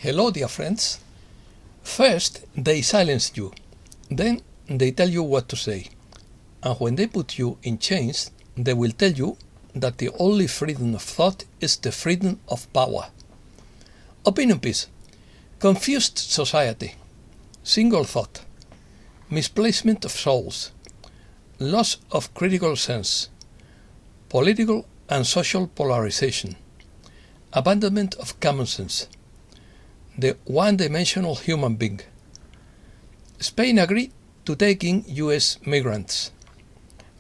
Hello, dear friends. First, they silence you. Then, they tell you what to say. And when they put you in chains, they will tell you that the only freedom of thought is the freedom of power. Opinion piece. Confused society. Single thought. Misplacement of souls. Loss of critical sense. Political and social polarisation. Abandonment of common sense. The one-dimensional human being. Spain agreed to take in US migrants.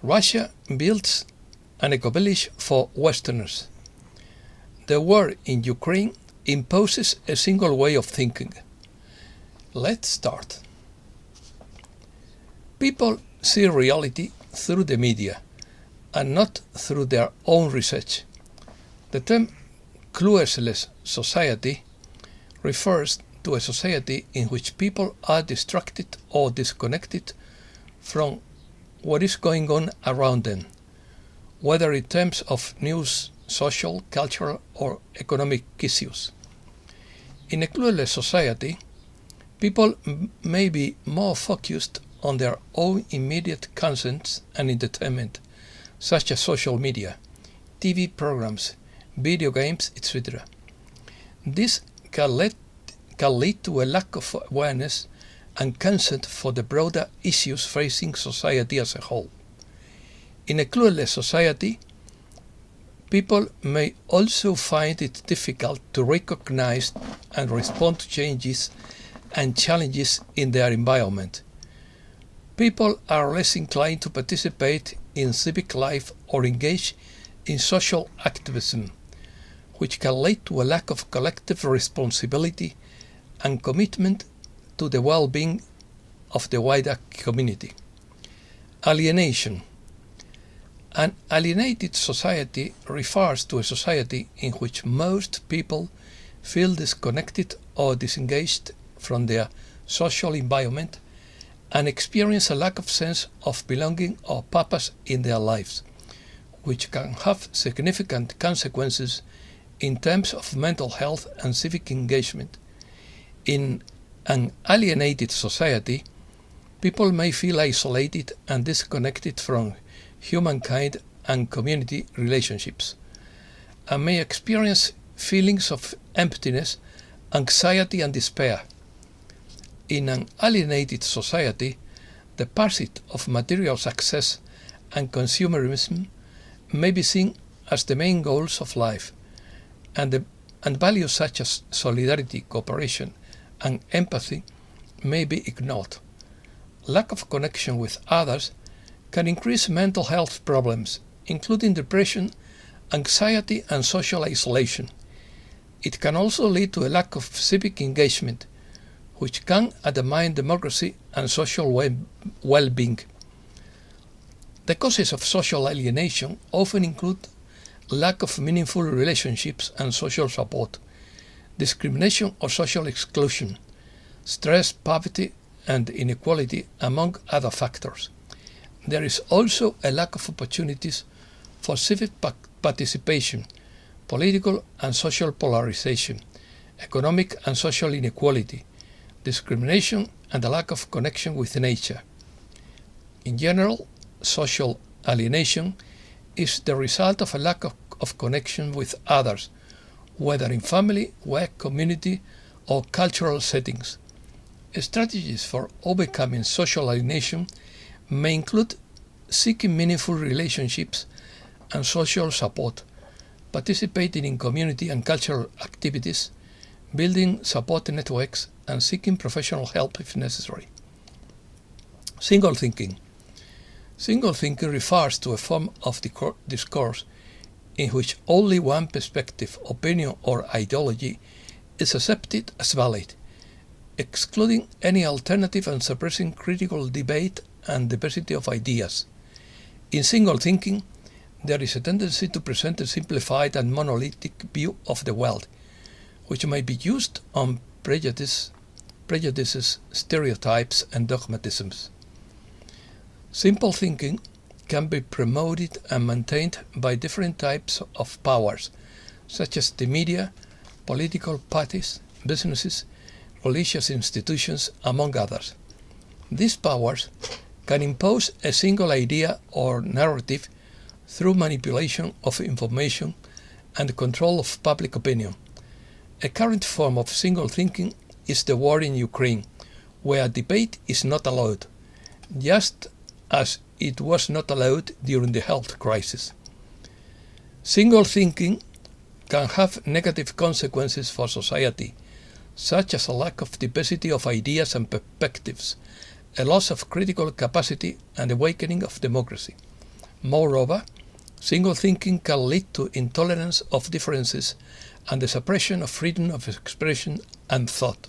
Russia builds an ecovillage for Westerners. The war in Ukraine imposes a single way of thinking. Let's start. People see reality through the media and not through their own research. The term clueless society refers to a society in which people are distracted or disconnected from what is going on around them, whether in terms of news, social, cultural, or economic issues. In a clueless society, people may be more focused on their own immediate concerns and entertainment, such as social media, TV programs, video games, etc. This can lead to a lack of awareness and consent for the broader issues facing society as a whole. In a clueless society, people may also find it difficult to recognize and respond to changes and challenges in their environment. People are less inclined to participate in civic life or engage in social activism, which can lead to a lack of collective responsibility and commitment to the well-being of the wider community. Alienation. An alienated society refers to a society in which most people feel disconnected or disengaged from their social environment and experience a lack of sense of belonging or purpose in their lives, which can have significant consequences in terms of mental health and civic engagement. In an alienated society, people may feel isolated and disconnected from humankind and community relationships, and may experience feelings of emptiness, anxiety, and despair. In an alienated society, the pursuit of material success and consumerism may be seen as the main goals of life, and values such as solidarity, cooperation, and empathy may be ignored. Lack of connection with others can increase mental health problems, including depression, anxiety, and social isolation. It can also lead to a lack of civic engagement, which can undermine democracy and social well-being. The causes of social alienation often include lack of meaningful relationships and social support, discrimination or social exclusion, stress, poverty, and inequality, among other factors. There is also a lack of opportunities for civic participation, political and social polarization, economic and social inequality, discrimination, and a lack of connection with nature. In general, social alienation is the result of a lack of connection with others, whether in family, work, community, or cultural settings. Strategies for overcoming social alienation may include seeking meaningful relationships and social support, participating in community and cultural activities, building support networks, and seeking professional help if necessary. Single thinking. Single thinking refers to a form of discourse in which only one perspective, opinion, or ideology is accepted as valid, excluding any alternative and suppressing critical debate and diversity of ideas. In single thinking, there is a tendency to present a simplified and monolithic view of the world, which may be used on prejudices, stereotypes, and dogmatisms. Simple thinking can be promoted and maintained by different types of powers, such as the media, political parties, businesses, religious institutions, among others. These powers can impose a single idea or narrative through manipulation of information and control of public opinion. A current form of single thinking is the war in Ukraine, where debate is not allowed, just as it was not allowed during the health crisis. Single thinking can have negative consequences for society, such as a lack of diversity of ideas and perspectives, a loss of critical capacity, and awakening of democracy. Moreover, single thinking can lead to intolerance of differences and the suppression of freedom of expression and thought.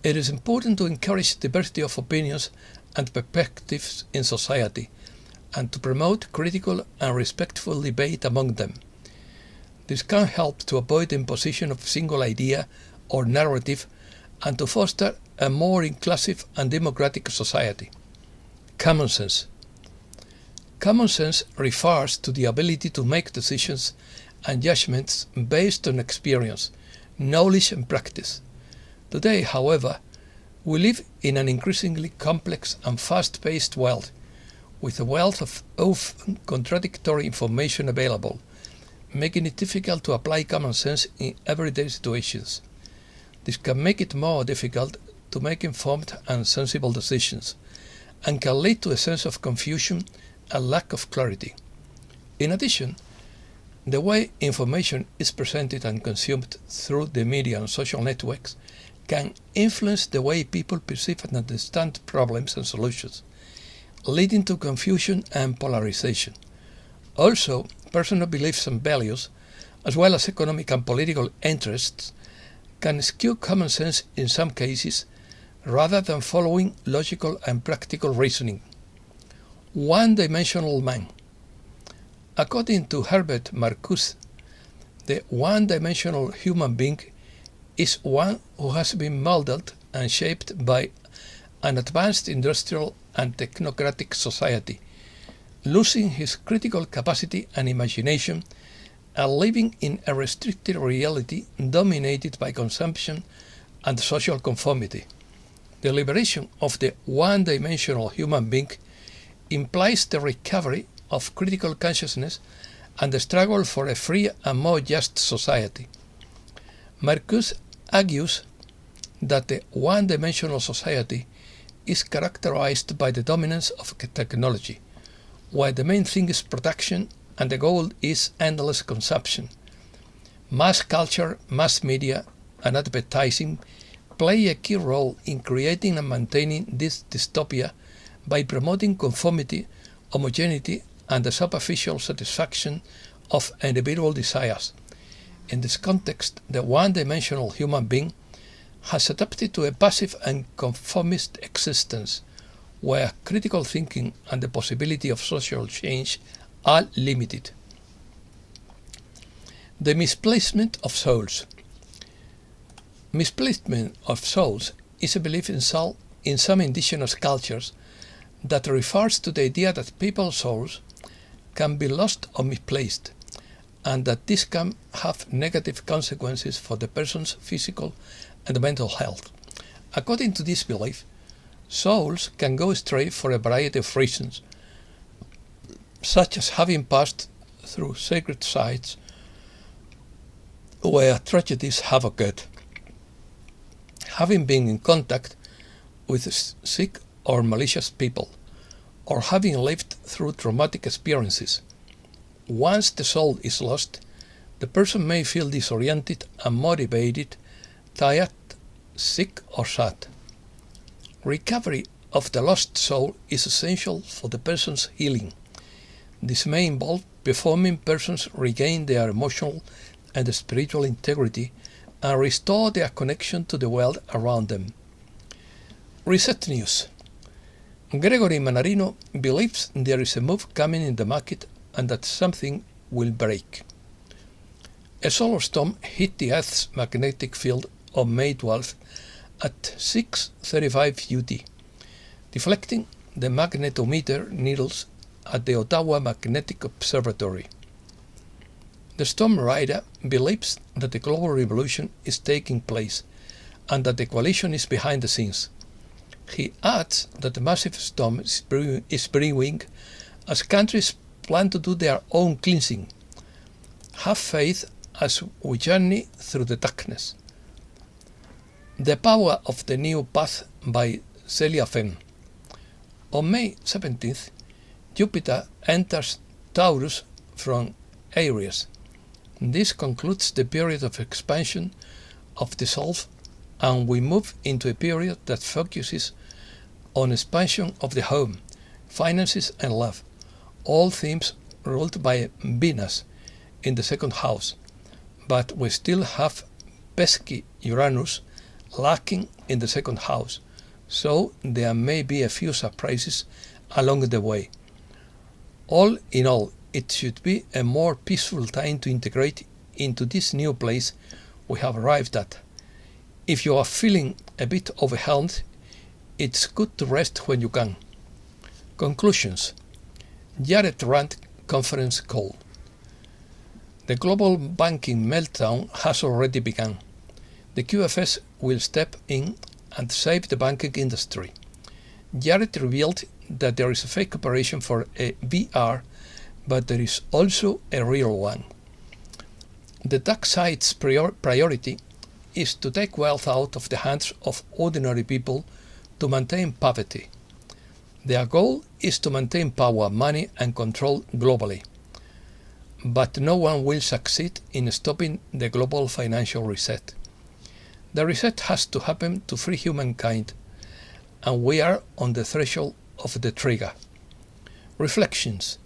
It is important to encourage diversity of opinions and perspectives in society, and to promote critical and respectful debate among them. This can help to avoid the imposition of a single idea or narrative and to foster a more inclusive and democratic society. Common sense. Common sense refers to the ability to make decisions and judgments based on experience, knowledge and practice. Today, however, we live in an increasingly complex and fast-paced world, with a wealth of often contradictory information available, making it difficult to apply common sense in everyday situations. This can make it more difficult to make informed and sensible decisions, and can lead to a sense of confusion and lack of clarity. In addition, the way information is presented and consumed through the media and social networks can influence the way people perceive and understand problems and solutions, leading to confusion and polarisation. Also, personal beliefs and values, as well as economic and political interests, can skew common sense in some cases rather than following logical and practical reasoning. One-dimensional man. According to Herbert Marcuse, the one-dimensional human being is one who has been molded and shaped by an advanced industrial and technocratic society, losing his critical capacity and imagination and living in a restricted reality dominated by consumption and social conformity. The liberation of the one-dimensional human being implies the recovery of critical consciousness and the struggle for a free and more just society. Marcuse argues that the one-dimensional society is characterized by the dominance of technology, where the main thing is production and the goal is endless consumption. Mass culture, mass media, and advertising play a key role in creating and maintaining this dystopia by promoting conformity, homogeneity, and the superficial satisfaction of individual desires. In this context, the one-dimensional human being has adapted to a passive and conformist existence, where critical thinking and the possibility of social change are limited. The misplacement of souls. Misplacement of souls is a belief in some indigenous cultures that refers to the idea that people's souls can be lost or misplaced, and that this can have negative consequences for the person's physical and mental health. According to this belief, souls can go astray for a variety of reasons, such as having passed through sacred sites where tragedies have occurred, having been in contact with sick or malicious people, or having lived through traumatic experiences. Once the soul is lost, the person may feel disoriented, unmotivated, tired, sick, or sad. Recovery of the lost soul is essential for the person's healing. This may involve performing persons regain their emotional and spiritual integrity and restore their connection to the world around them. Reset News. Gregory Manarino believes there is a move coming in the market and that something will break. A solar storm hit the Earth's magnetic field on May 12th at 6:35 UT, deflecting the magnetometer needles at the Ottawa Magnetic Observatory. The storm rider believes that the global revolution is taking place and that the coalition is behind the scenes. He adds that the massive storm is brewing as countries plan to do their own cleansing. Have faith as we journey through the darkness. The Power of the New Path by Celia Fenn. On May 17th, Jupiter enters Taurus from Aries. This concludes the period of expansion of the self, and we move into a period that focuses on expansion of the home, finances and love, all themes ruled by Venus in the second house, but we still have pesky Uranus lacking in the second house, so there may be a few surprises along the way. All in all, it should be a more peaceful time to integrate into this new place we have arrived at. If you are feeling a bit overwhelmed, it's good to rest when you can. Conclusions. Jared Rand conference call. The global banking meltdown has already begun. The QFS will step in and save the banking industry. Jared revealed that there is a fake operation for a VR, but there is also a real one. The dark side's priority is to take wealth out of the hands of ordinary people to maintain poverty. Their goal is to maintain power, money and control globally. But no one will succeed in stopping the global financial reset. The reset has to happen to free humankind, and we are on the threshold of the trigger. Reflections.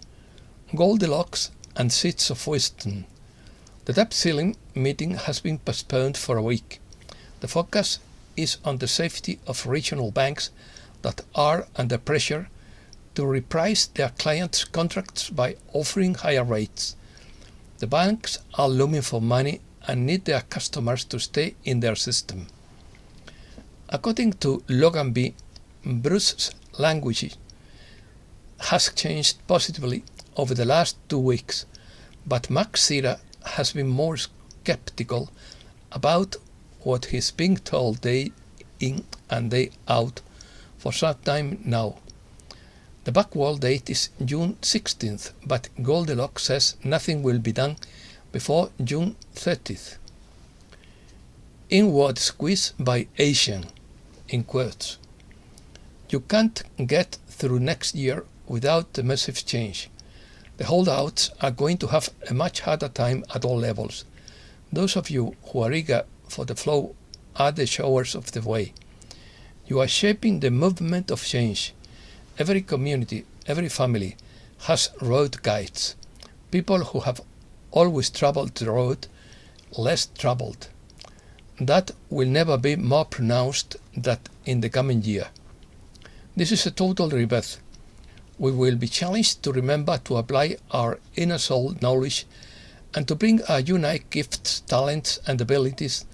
Goldilocks and Seeds of Wisdom. The debt ceiling meeting has been postponed for a week. The focus is on the safety of regional banks that are under pressure to reprice their clients' contracts by offering higher rates. The banks are looming for money and need their customers to stay in their system. According to Logan B., Bruce's language has changed positively over the last 2 weeks, but Max Sira has been more skeptical about what he's being told day in and day out for some time now. The backwall date is June 16th, but Goldilocks says nothing will be done before June 30th. Inward squeeze by Asian, in quotes. You can't get through next year without a massive change. The holdouts are going to have a much harder time at all levels. Those of you who are eager for the flow are the showers of the way. You are shaping the movement of change. Every community, every family has road guides. People who have always traveled the road, less traveled. That will never be more pronounced than in the coming year. This is a total rebirth. We will be challenged to remember to apply our inner soul knowledge and to bring our unique gifts, talents and abilities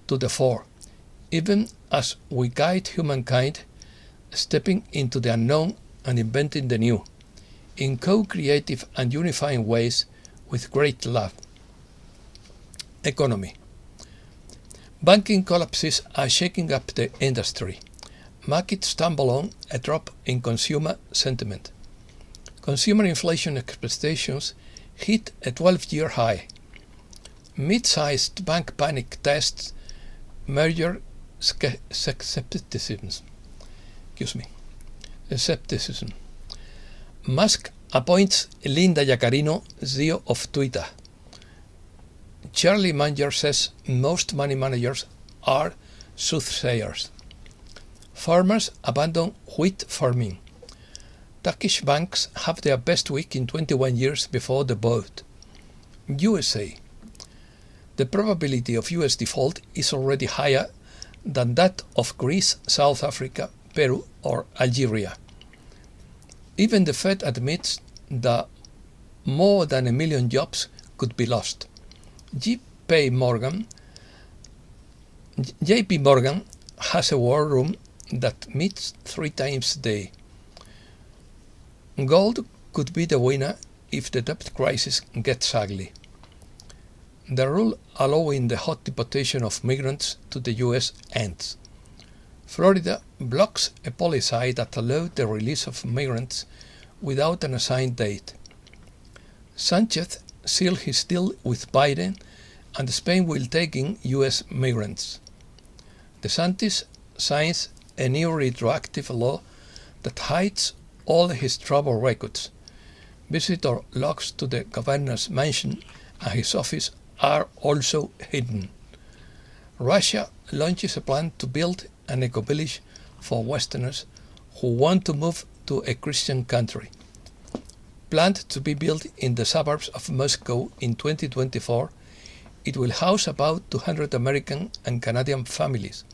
to the fore, even as we guide humankind stepping into the unknown and inventing the new, in co-creative and unifying ways with great love. Economy. Banking collapses are shaking up the industry. Markets stumble on a drop in consumer sentiment. Consumer inflation expectations hit a 12-year high. Mid-sized bank panic tests measure skepticism. Musk appoints Linda Yaccarino CEO of Twitter. Charlie Munger says most money managers are soothsayers. Farmers abandon wheat farming. Turkish banks have their best week in 21 years before the vote. USA. The probability of US default is already higher than that of Greece, South Africa, Peru or Algeria. Even the Fed admits that more than 1 million jobs could be lost. JP Morgan has a war room that meets 3 times a day. Gold could be the winner if the debt crisis gets ugly. The rule allowing the hot deportation of migrants to the US ends. Florida blocks a policy that allowed the release of migrants without an assigned date. Sanchez sealed his deal with Biden, and Spain will take in US migrants. DeSantis signs a new retroactive law that hides all his travel records. Visitor logs to the governor's mansion and his office are also hidden. Russia launches a plan to build an ecovillage for Westerners who want to move to a Christian country. Planned to be built in the suburbs of Moscow in 2024, it will house about 200 American and Canadian families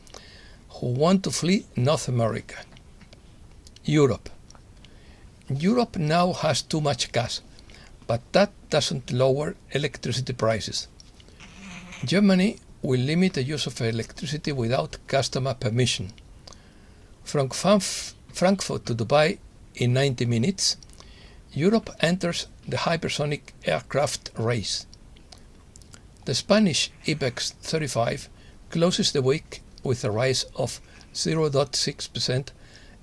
who want to flee North America. Europe now has too much gas, but that doesn't lower electricity prices. Germany will limit the use of electricity without customer permission. From Frankfurt to Dubai in 90 minutes, Europe enters the hypersonic aircraft race. The Spanish IBEX 35 closes the week with a rise of 0.6%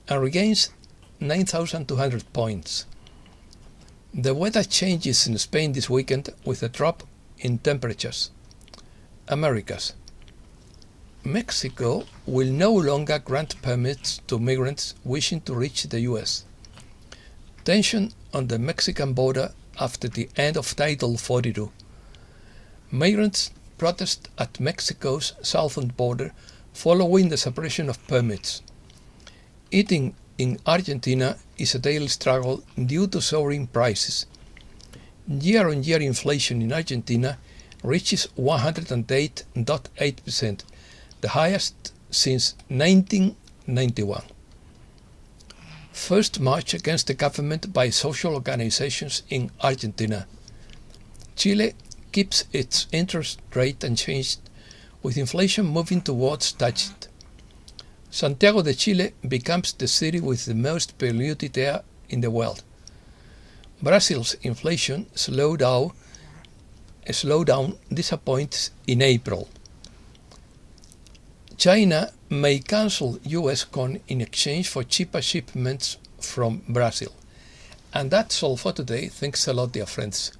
and regains 9,200 points. The weather changes in Spain this weekend with a drop in temperatures. Americas. Mexico will no longer grant permits to migrants wishing to reach the US. Tension on the Mexican border after the end of Title 42. Migrants protest at Mexico's southern border following the suppression of permits. Eating in Argentina is a daily struggle due to soaring prices. Year-on-year inflation in Argentina reaches 108.8%, the highest since 1991. First march against the government by social organizations in Argentina. Chile keeps its interest rate unchanged, with inflation moving towards touched. Santiago de Chile becomes the city with the most polluted air in the world. Brazil's inflation slowdown disappoints in April. China may cancel US corn in exchange for cheaper shipments from Brazil. And that's all for today. Thanks a lot, dear friends.